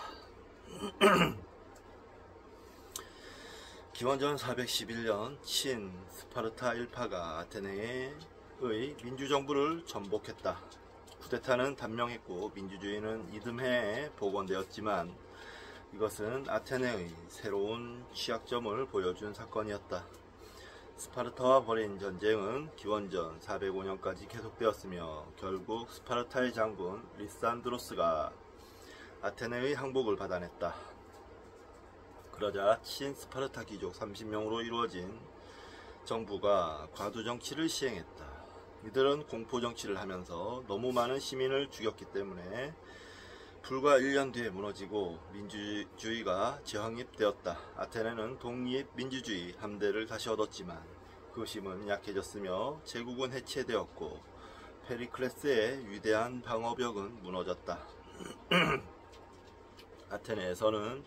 기원전 411년 친 스파르타 일파가 아테네의 민주정부를 전복했다. 쿠데타는 단명했고 민주주의는 이듬해에 복원되었지만 이것은 아테네의 새로운 취약점을 보여준 사건이었다. 스파르타와 벌인 전쟁은 기원전 405년까지 계속되었으며 결국 스파르타의 장군 리산드로스가 아테네의 항복을 받아냈다. 그러자 친스파르타 귀족 30명으로 이루어진 정부가 과두정치를 시행했다. 이들은 공포정치를 하면서 너무 많은 시민을 죽였기 때문에 불과 1년 뒤에 무너지고 민주주의가 재확립되었다. 아테네는 독립민주주의 함대를 다시 얻었지만 그 힘은 약해졌으며 제국은 해체되었고 페리클레스의 위대한 방어벽은 무너졌다. 아테네에서는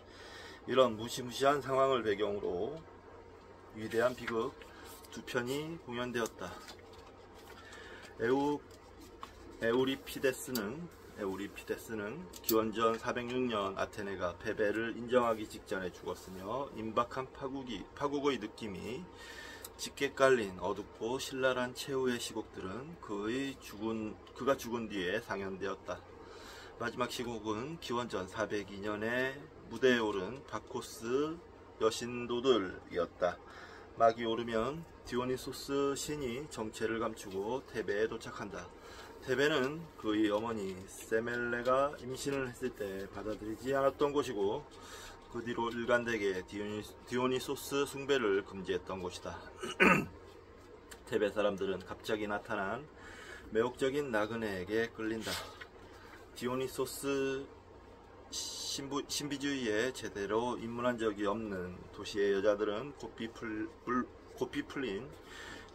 이런 무시무시한 상황을 배경으로 위대한 비극 두 편이 공연되었다. 에우리피데스는 기원전 406년 아테네가 패배를 인정하기 직전에 죽었으며 임박한 파국의 느낌이 짙게 깔린 어둡고 신랄한 최후의 시곡들은 그가 죽은 뒤에 상연되었다. 마지막 시곡은 기원전 402년에 무대에 오른 바코스 여신도들이었다. 막이 오르면 디오니소스 신이 정체를 감추고 테베에 도착한다. 테베는 그의 어머니 세멜레가 임신을 했을 때 받아들이지 않았던 곳이고 그 뒤로 일관되게 디오니소스 숭배를 금지했던 곳이다. 테베 사람들은 갑자기 나타난 매혹적인 나그네에게 끌린다. 디오니소스 신비주의에 제대로 입문한 적이 없는 도시의 여자들은 고삐 풀린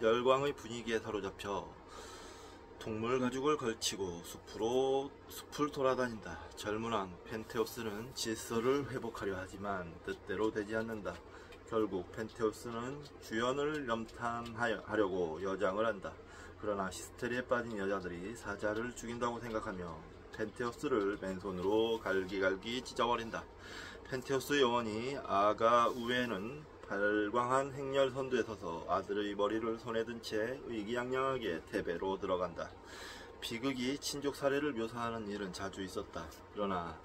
열광의 분위기에 사로잡혀 동물 가죽을 걸치고 숲을 돌아다닌다. 젊은 왕 펜테오스는 질서를 회복하려 하지만 뜻대로 되지 않는다. 결국 펜테오스는 주연을 염탐하려고 여장을 한다. 그러나 히스테리에 빠진 여자들이 사자를 죽인다고 생각하며 펜테오스를 맨손으로 갈기갈기 찢어버린다. 펜테오스의 어머니 아가우에는 발광한 행렬 선두에 서서 아들의 머리를 손에 든 채 의기양양하게 테베로 들어간다. 비극이 친족 사례를 묘사하는 일은 자주 있었다. 그러나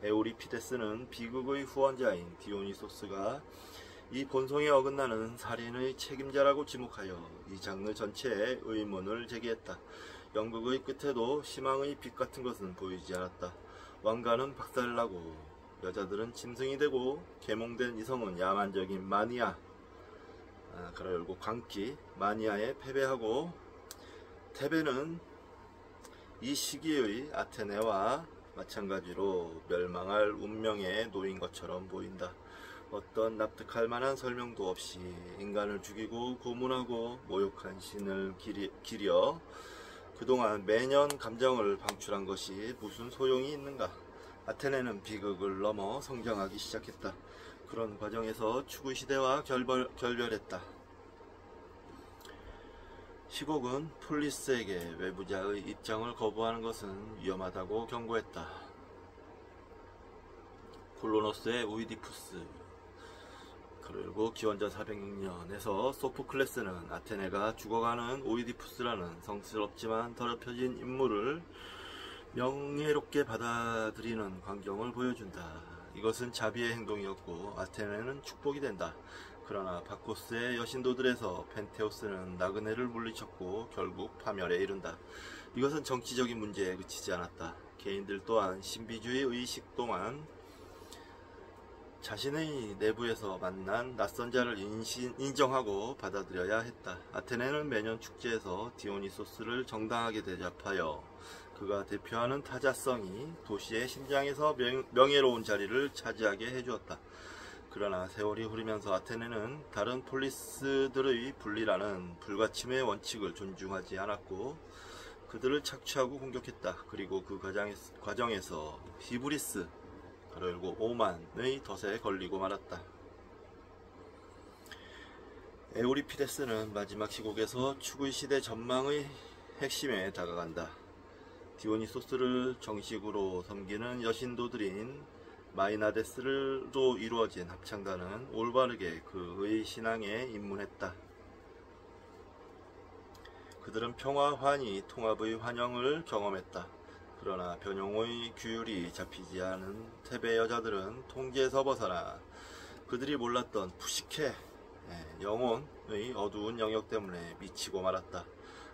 에우리피데스는 비극의 후원자인 디오니소스가 이 본성에 어긋나는 살인의 책임자라고 지목하여 이 장르 전체에 의문을 제기했다. 연극의 끝에도 희망의 빛 같은 것은 보이지 않았다. 왕가는 박살나고 여자들은 짐승이 되고 계몽된 이성은 야만적인 마니아 그리고 광기 마니아에 패배하고 테베는 이 시기의 아테네와 마찬가지로 멸망할 운명에 놓인 것처럼 보인다. 어떤 납득할 만한 설명도 없이 인간을 죽이고 고문하고 모욕한 신을 기려 그동안 매년 감정을 방출한 것이 무슨 소용이 있는가? 아테네는 비극을 넘어 성장하기 시작했다. 그런 과정에서 추구 시대와 결별했다. 시곡은 폴리스에게 외부자의 입장을 거부하는 것은 위험하다고 경고했다. 콜로노스의 오이디푸스 그리고 기원전 406년에서 소포클레스는 아테네가 죽어가는 오이디푸스라는 성스럽지만 더럽혀진 인물을 명예롭게 받아들이는 광경을 보여준다. 이것은 자비의 행동이었고 아테네는 축복이 된다. 그러나 바코스의 여신도들에서 펜테오스는 나그네를 물리쳤고 결국 파멸에 이른다. 이것은 정치적인 문제에 그치지 않았다. 개인들 또한 신비주의 의식 동안 자신의 내부에서 만난 낯선 자를 인정하고 받아들여야 했다. 아테네는 매년 축제에서 디오니소스를 정당하게 대접하여 그가 대표하는 타자성이 도시의 심장에서 명예로운 자리를 차지하게 해주었다. 그러나 세월이 흐르면서 아테네는 다른 폴리스들의 분리라는 불가침의 원칙을 존중하지 않았고 그들을 착취하고 공격했다. 그리고 그 과정에서 히브리스 그리고 오만의 덫에 걸리고 말았다. 에우리피데스는 마지막 시곡에서 축의 시대 전망의 핵심에 다가간다. 디오니소스를 정식으로 섬기는 여신도들인 마이나데스로 이루어진 합창단은 올바르게 그의 신앙에 입문했다. 그들은 평화, 환희, 통합의 환영을 경험했다. 그러나 변형의 규율이 잡히지 않은 테베 여자들은 통제에서 벗어나 그들이 몰랐던 푸시케 영혼의 어두운 영역 때문에 미치고 말았다.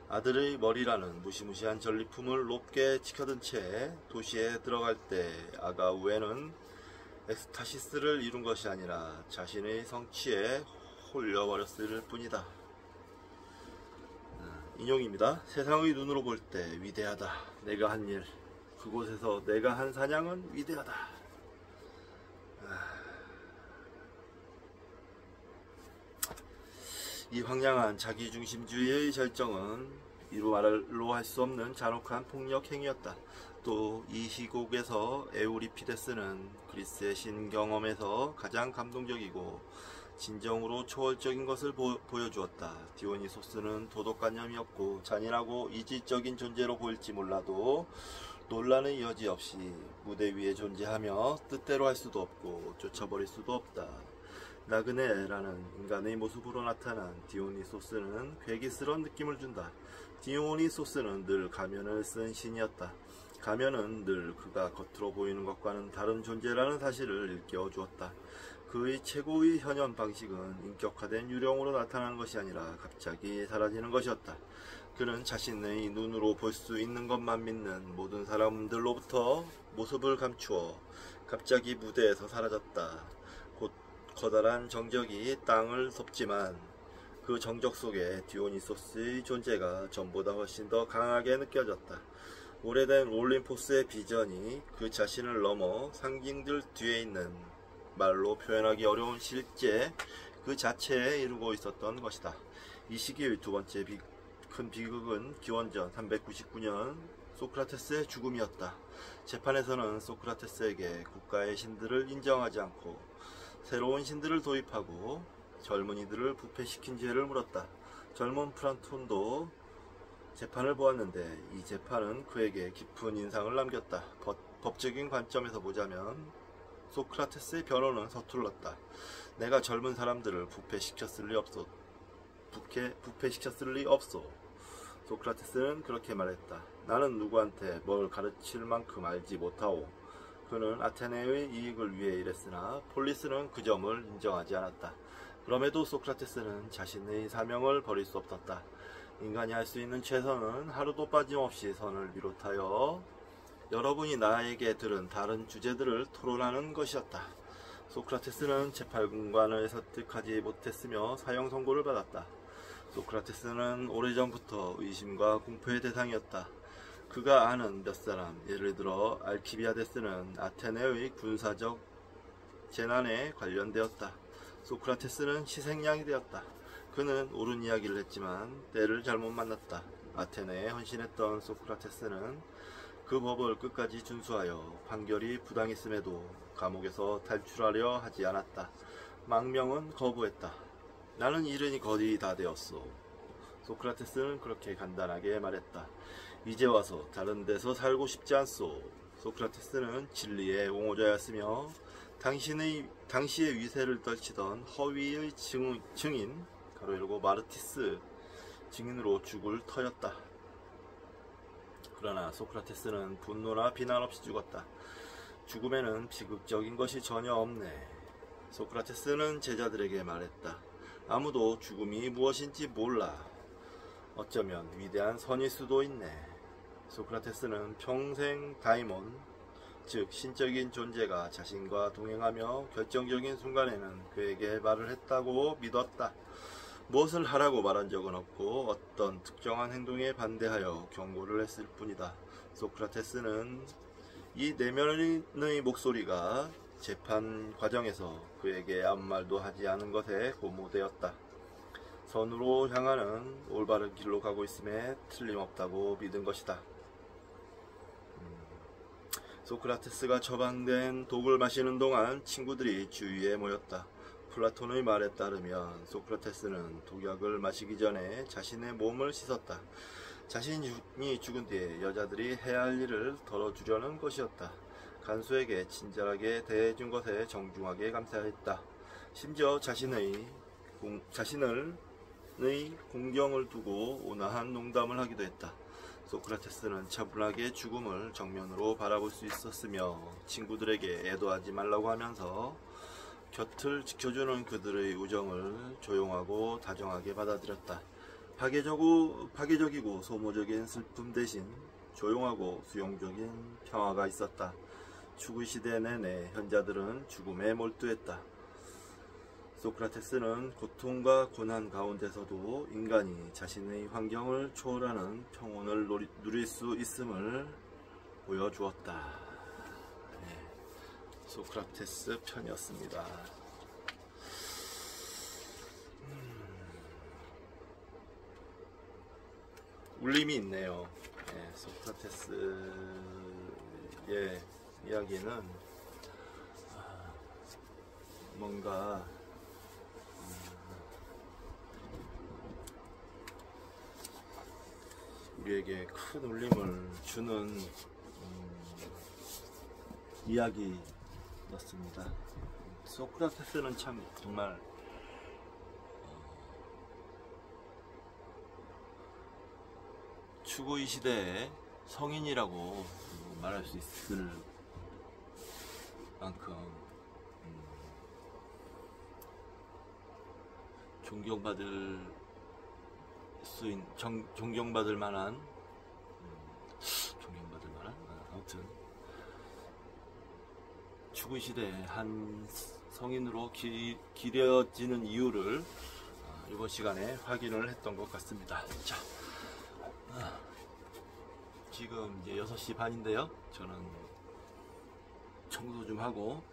아들의 머리라는 무시무시한 전리품을 높게 지켜든 채 도시에 들어갈 때 아가우에는 엑스타시스를 이룬 것이 아니라 자신의 성취에 홀려버렸을 뿐이다. 인용입니다. 세상의 눈으로 볼 때 위대하다. 내가 한 일, 그곳에서 내가 한 사냥은 위대하다. 이 황량한 자기중심주의의 절정은 이루 말로 할 수 없는 잔혹한 폭력 행위였다. 또 이 희곡에서 에우리피데스는 그리스의 신 경험에서 가장 감동적이고 진정으로 초월적인 것을 보여주었다. 디오니소스는 도덕관념이 없고 잔인하고 이질적인 존재로 보일지 몰라도 논란의 여지 없이 무대 위에 존재하며 뜻대로 할 수도 없고 쫓아버릴 수도 없다. 나그네라는 인간의 모습으로 나타난 디오니소스는 괴기스러운 느낌을 준다. 디오니소스는 늘 가면을 쓴 신이었다. 가면은 늘 그가 겉으로 보이는 것과는 다른 존재라는 사실을 일깨워 주었다. 그의 최고의 현현 방식은 인격화된 유령으로 나타나는 것이 아니라 갑자기 사라지는 것이었다. 그는 자신의 눈으로 볼 수 있는 것만 믿는 모든 사람들로부터 모습을 감추어 갑자기 무대에서 사라졌다. 곧 커다란 정적이 땅을 덮지만 그 정적 속에 디오니소스의 존재가 전보다 훨씬 더 강하게 느껴졌다. 오래된 올림포스의 비전이 그 자신을 넘어 상징들 뒤에 있는 말로 표현하기 어려운 실제 그 자체에 이루고 있었던 것이다. 이 시기의 두 번째 큰 비극은 기원전 399년 소크라테스의 죽음이었다. 재판에서는 소크라테스에게 국가의 신들을 인정하지 않고 새로운 신들을 도입하고 젊은이들을 부패시킨 죄를 물었다. 젊은 플라톤도 재판을 보았는데 이 재판은 그에게 깊은 인상을 남겼다. 법적인 관점에서 보자면 소크라테스의 변호는 서툴렀다. 내가 젊은 사람들을 부패시켰을 리 없소. 소크라테스는 그렇게 말했다. 나는 누구한테 뭘 가르칠 만큼 알지 못하오. 그는 아테네의 이익을 위해 일했으나 폴리스는 그 점을 인정하지 않았다. 그럼에도 소크라테스는 자신의 사명을 버릴 수 없었다. 인간이 할 수 있는 최선은 하루도 빠짐없이 선을 비롯하여 여러분이 나에게 들은 다른 주제들을 토론하는 것이었다. 소크라테스는 재판관을 설득하지 못했으며 사형 선고를 받았다. 소크라테스는 오래전부터 의심과 공포의 대상이었다. 그가 아는 몇 사람, 예를 들어 알키비아데스는 아테네의 군사적 재난에 관련되었다. 소크라테스는 희생양이 되었다. 그는 옳은 이야기를 했지만 때를 잘못 만났다. 아테네에 헌신했던 소크라테스는 그 법을 끝까지 준수하여 판결이 부당했음에도 감옥에서 탈출하려 하지 않았다. 망명은 거부했다. 나는 이른이 거의 다 되었소. 소크라테스는 그렇게 간단하게 말했다. 이제 와서 다른 데서 살고 싶지 않소. 소크라테스는 진리의 옹호자였으며 당시의 위세를 떨치던 허위의 증인 가로 열고 마르티스 증인으로 죽을 터였다. 그러나 소크라테스는 분노나 비난 없이 죽었다. 죽음에는 비극적인 것이 전혀 없네. 소크라테스는 제자들에게 말했다. 아무도 죽음이 무엇인지 몰라. 어쩌면 위대한 선일 수도 있네. 소크라테스는 평생 다이몬, 즉 신적인 존재가 자신과 동행하며 결정적인 순간에는 그에게 말을 했다고 믿었다. 무엇을 하라고 말한 적은 없고 어떤 특정한 행동에 반대하여 경고를 했을 뿐이다. 소크라테스는 이 내면의 목소리가 재판 과정에서 그에게 아무 말도 하지 않은 것에 고무되었다. 선으로 향하는 올바른 길로 가고 있음에 틀림없다고 믿은 것이다. 소크라테스가 처방된 독을 마시는 동안 친구들이 주위에 모였다. 플라톤의 말에 따르면 소크라테스는 독약을 마시기 전에 자신의 몸을 씻었다. 자신이 죽은 뒤에 여자들이 해야 할 일을 덜어주려는 것이었다. 간수에게 친절하게 대해준 것에 정중하게 감사했다. 심지어 자신의 공경을 두고 온화한 농담을 하기도 했다. 소크라테스는 차분하게 죽음을 정면으로 바라볼 수 있었으며 친구들에게 애도하지 말라고 하면서 곁을 지켜주는 그들의 우정을 조용하고 다정하게 받아들였다. 파괴적이고 소모적인 슬픔 대신 조용하고 수용적인 평화가 있었다. 죽의 시대 내내 현자들은 죽음에 몰두했다. 소크라테스는 고통과 고난 가운데서도 인간이 자신의 환경을 초월하는 평온을 누릴 수 있음을 보여주었다. 네, 소크라테스 편이었습니다. 울림이 있네요. 네, 소크라테스의 이야기는 뭔가 우리에게 큰 울림을 주는 이야기였습니다. 소크라테스는 참 정말 추구이 시대의 성인이라고 말할 수 있을 만큼 존경받을 만한 아무튼 추구이 시대의 한 성인으로 기려지는 이유를 이번 시간에 확인을 했던 것 같습니다. 자, 지금 이제 6시 반인데요. 저는 청소 좀 하고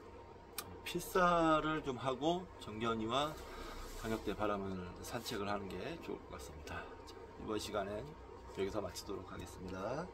필사를 좀 하고 정견이와 방역대 바람을 산책을 하는 게 좋을 것 같습니다. 자, 이번 시간엔 여기서 마치도록 하겠습니다.